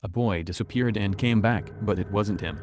A boy disappeared and came back, but it wasn't him.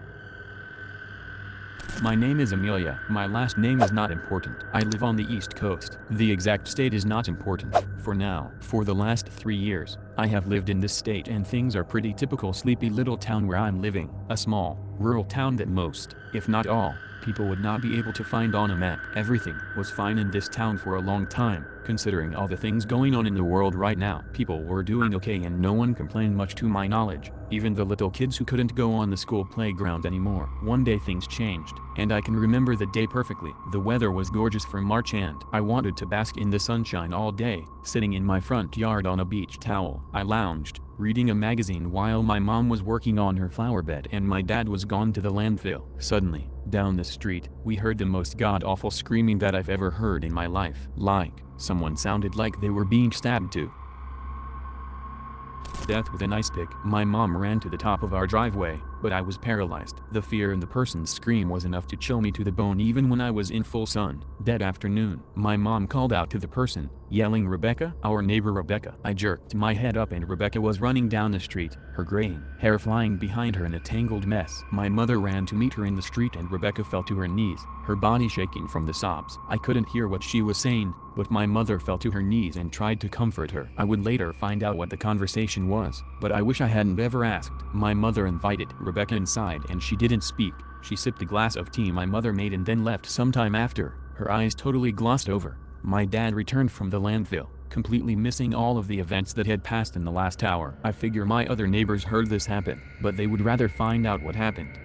My name is Amelia. My last name is not important. I live on the East Coast. The exact state is not important. For now. For the last 3 years, I have lived in this state and things are pretty typical sleepy little town where I'm living. A small, rural town that most, if not all, people would not be able to find on a map. Everything was fine in this town for a long time, considering all the things going on in the world right now. People were doing okay and no one complained much to my knowledge, even the little kids who couldn't go on the school playground anymore. One day things changed, and I can remember the day perfectly. The weather was gorgeous for March and I wanted to bask in the sunshine all day, sitting in my front yard on a beach towel. I lounged, reading a magazine while my mom was working on her flower bed and my dad was gone to the landfill. Suddenly, down the street, we heard the most god-awful screaming that I've ever heard in my life. Like, someone sounded like they were being stabbed to death with an ice pick. My mom ran to the top of our driveway, but I was paralyzed. The fear in the person's scream was enough to chill me to the bone even when I was in full sun. Dead afternoon. My mom called out to the person, yelling, "Rebecca?" Our neighbor Rebecca. I jerked my head up and Rebecca was running down the street, her graying hair flying behind her in a tangled mess. My mother ran to meet her in the street and Rebecca fell to her knees, her body shaking from the sobs. I couldn't hear what she was saying, but my mother fell to her knees and tried to comfort her. I would later find out what the conversation was, but I wish I hadn't ever asked. My mother invited Rebecca inside and she didn't speak. She sipped a glass of tea my mother made and then left sometime after, her eyes totally glossed over. My dad returned from the landfill, completely missing all of the events that had passed in the last hour. I figure my other neighbors heard this happen, but they would rather find out what happened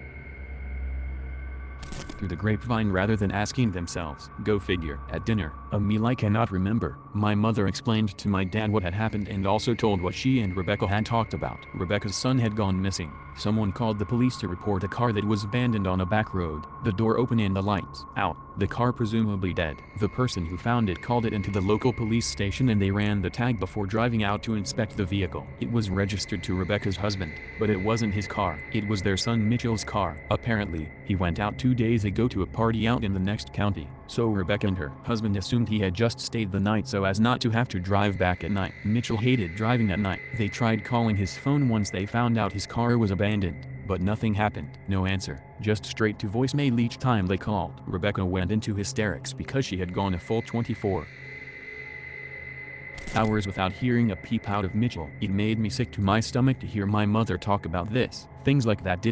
through the grapevine rather than asking themselves. Go figure. At dinner, a meal I cannot remember, my mother explained to my dad what had happened and also told what she and Rebecca had talked about. Rebecca's son had gone missing. Someone called the police to report a car that was abandoned on a back road. The door open and the lights out. The car presumably dead. The person who found it called it into the local police station and they ran the tag before driving out to inspect the vehicle. It was registered to Rebecca's husband, but it wasn't his car. It was their son Mitchell's car. Apparently, he went out 2 days ago to a party out in the next county, so Rebecca and her husband assumed he had just stayed the night so as not to have to drive back at night. Mitchell hated driving at night. They tried calling his phone once they found out his car was abandoned, but nothing happened. No answer, just straight to voicemail each time they called. Rebecca went into hysterics because she had gone a full 24 hours without hearing a peep out of Mitchell. It made me sick to my stomach to hear my mother talk about this. Things like that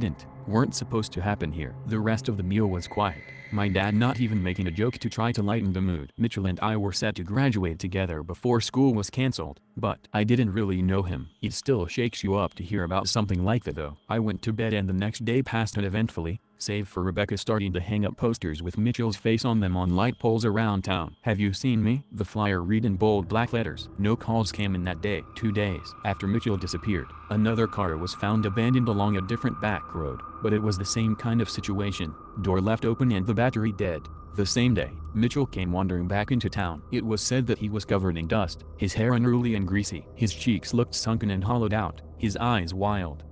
weren't supposed to happen here. The rest of the meal was quiet, my dad not even making a joke to try to lighten the mood. Mitchell and I were set to graduate together before school was cancelled, but I didn't really know him. It still shakes you up to hear about something like that though. I went to bed and the next day passed uneventfully, save for Rebecca starting to hang up posters with Mitchell's face on them on light poles around town. "Have you seen me?" The flyer read in bold black letters. No calls came in that day. 2 days after Mitchell disappeared, another car was found abandoned along a different back road, but it was the same kind of situation. Door left open and the battery dead. The same day, Mitchell came wandering back into town. It was said that he was covered in dust, his hair unruly and greasy. His cheeks looked sunken and hollowed out, his eyes wild,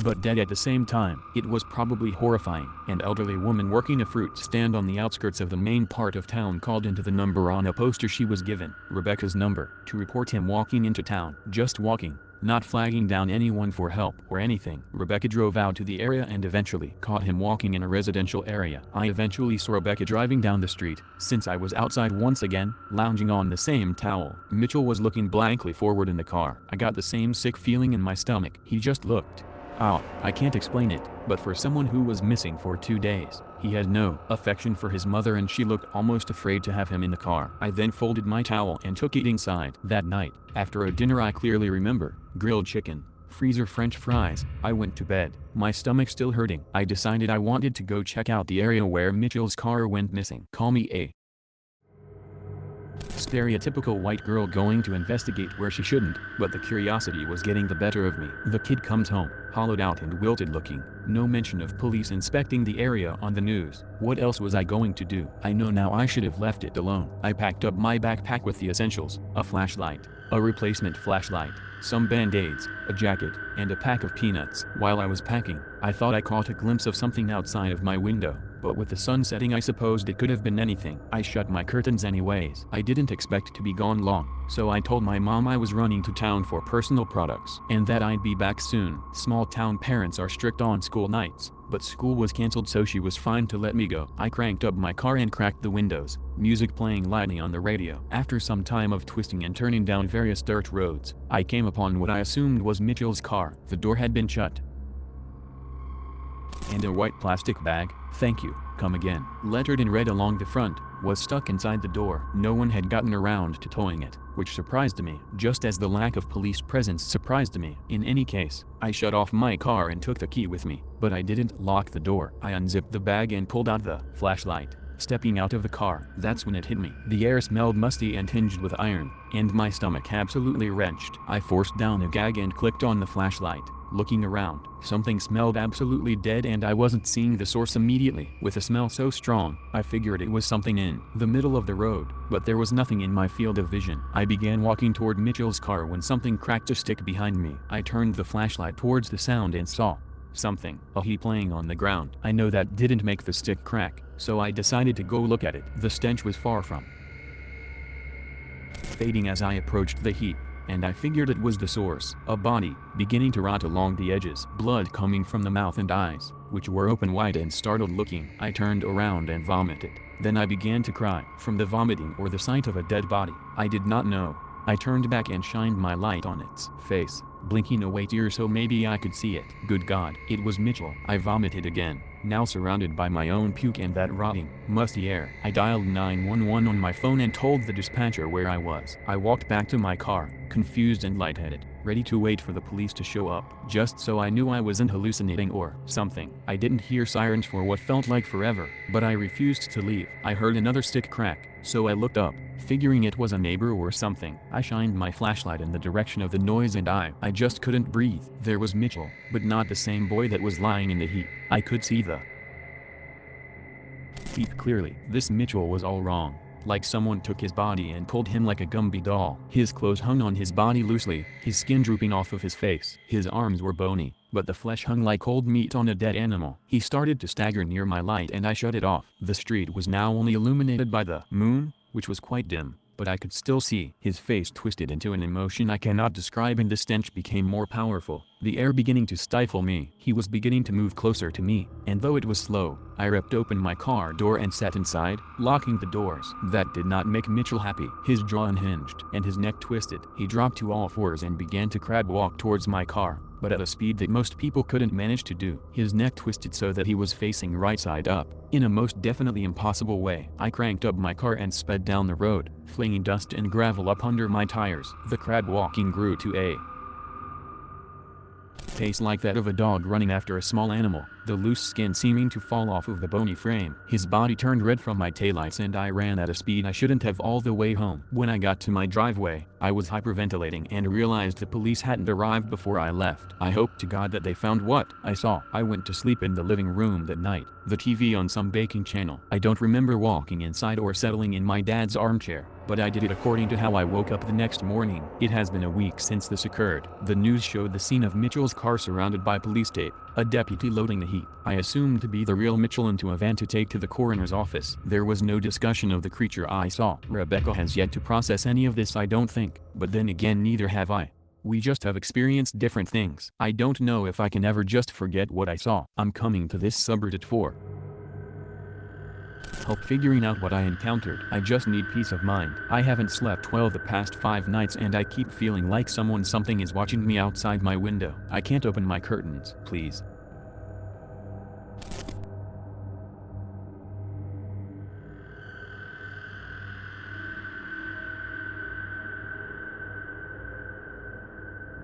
but dead at the same time. It was probably horrifying. An elderly woman working a fruit stand on the outskirts of the main part of town called into the number on a poster she was given, Rebecca's number, to report him walking into town. Just walking, not flagging down anyone for help or anything. Rebecca drove out to the area and eventually caught him walking in a residential area. I eventually saw Rebecca driving down the street, since I was outside once again, lounging on the same towel. Mitchell was looking blankly forward in the car. I got the same sick feeling in my stomach. He just looked off. I can't explain it, but for someone who was missing for 2 days, he had no affection for his mother and she looked almost afraid to have him in the car. I then folded my towel and took it inside. That night, after a dinner I clearly remember, grilled chicken, freezer French fries, I went to bed, my stomach still hurting. I decided I wanted to go check out the area where Mitchell's car went missing. Call me a stereotypical white girl going to investigate where she shouldn't, but the curiosity was getting the better of me. The kid comes home, hollowed out and wilted looking. No mention of police inspecting the area on the news. What else was I going to do? I know now I should have left it alone. I packed up my backpack with the essentials, a flashlight, a replacement flashlight, some band-aids, a jacket, and a pack of peanuts. While I was packing, I thought I caught a glimpse of something outside of my window. but with the sun setting I supposed it could have been anything. I shut my curtains anyways. I didn't expect to be gone long, so I told my mom I was running to town for personal products and that I'd be back soon. Small town parents are strict on school nights, but school was cancelled so she was fine to let me go. I cranked up my car and cracked the windows, music playing lightly on the radio. After some time of twisting and turning down various dirt roads, I came upon what I assumed was Mitchell's car. The door had been shut, and a white plastic bag, "Thank you, come again," lettered in red along the front, was stuck inside the door. No one had gotten around to towing it, which surprised me, just as the lack of police presence surprised me. In any case, I shut off my car and took the key with me, but I didn't lock the door. I unzipped the bag and pulled out the flashlight. Stepping out of the car, that's when it hit me. The air smelled musty and tinged with iron, and my stomach absolutely wrenched. I forced down a gag and clicked on the flashlight. Looking around, something smelled absolutely dead and I wasn't seeing the source immediately. With a smell so strong, I figured it was something in the middle of the road, but there was nothing in my field of vision. I began walking toward Mitchell's car when something cracked a stick behind me. I turned the flashlight towards the sound and saw something, a heap laying on the ground. I know that didn't make the stick crack, so I decided to go look at it. The stench was far from fading as I approached the heap, and I figured it was the source. A body, beginning to rot along the edges. Blood coming from the mouth and eyes, which were open wide and startled looking. I turned around and vomited. Then I began to cry, from the vomiting or the sight of a dead body. I did not know. I turned back and shined my light on its face, blinking away tears so maybe I could see it. Good God, it was Mitchell. I vomited again, now surrounded by my own puke and that rotting, musty air. I dialed 911 on my phone and told the dispatcher where I was. I walked back to my car, confused and lightheaded, ready to wait for the police to show up, just so I knew I wasn't hallucinating or something. I didn't hear sirens for what felt like forever, but I refused to leave. I heard another stick crack, so I looked up, figuring it was a neighbor or something. I shined my flashlight in the direction of the noise and I just couldn't breathe. There was Mitchell, but not the same boy that was lying in the heap. I could see the heap clearly. This Mitchell was all wrong. Like someone took his body and pulled him like a Gumby doll. His clothes hung on his body loosely, his skin drooping off of his face. His arms were bony, but the flesh hung like cold meat on a dead animal. He started to stagger near my light and I shut it off. The street was now only illuminated by the moon, which was quite dim, but I could still see. His face twisted into an emotion I cannot describe and the stench became more powerful, the air beginning to stifle me. He was beginning to move closer to me, and though it was slow, I ripped open my car door and sat inside, locking the doors. That did not make Mitchell happy. His jaw unhinged, and his neck twisted. He dropped to all fours and began to crab walk towards my car, but at a speed that most people couldn't manage to do. His neck twisted so that he was facing right side up, in a most definitely impossible way. I cranked up my car and sped down the road, flinging dust and gravel up under my tires. The crab walking grew to a pace like that of a dog running after a small animal, the loose skin seeming to fall off of the bony frame. His body turned red from my taillights and I ran at a speed I shouldn't have all the way home. When I got to my driveway, I was hyperventilating and realized the police hadn't arrived before I left. I hoped to God that they found what I saw. I went to sleep in the living room that night, the TV on some baking channel. I don't remember walking inside or settling in my dad's armchair, but I did it according to how I woke up the next morning. It has been a week since this occurred. The news showed the scene of Mitchell's car surrounded by police tape, a deputy loading the heap I assumed to be the real Mitchell into a van to take to the coroner's office. There was no discussion of the creature I saw. Rebecca has yet to process any of this, I don't think, but then again neither have I. We just have experienced different things. I don't know if I can ever just forget what I saw. I'm coming to this subreddit for help figuring out what I encountered. I just need peace of mind. I haven't slept well the past 5 nights and I keep feeling like something is watching me outside my window. I can't open my curtains. Please,